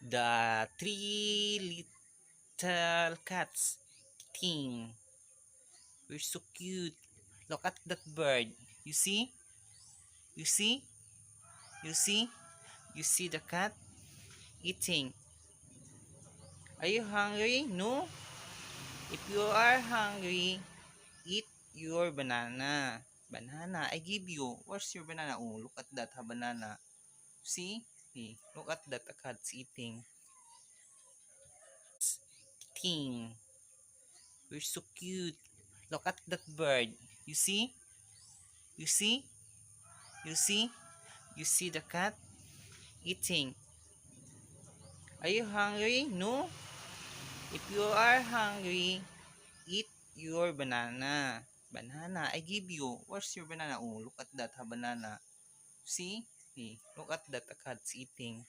The three little cats eating. We're so cute. Look at that bird. You see? You see? You see? You see the cat eating. Are you hungry? No? If you are hungry, eat your banana. Banana, I give you. Where's your banana? Oh, look at that, ha, banana. See? Hey, look at that, the cat's eating. Eating. We're so cute. Look at that bird. You see? You see? You see? You see the cat eating. Are you hungry? No? If you are hungry, eat your banana. Banana, I give you. Where's your banana? Oh, look at that, ha, banana. See? Hey, look at that, the cat's eating.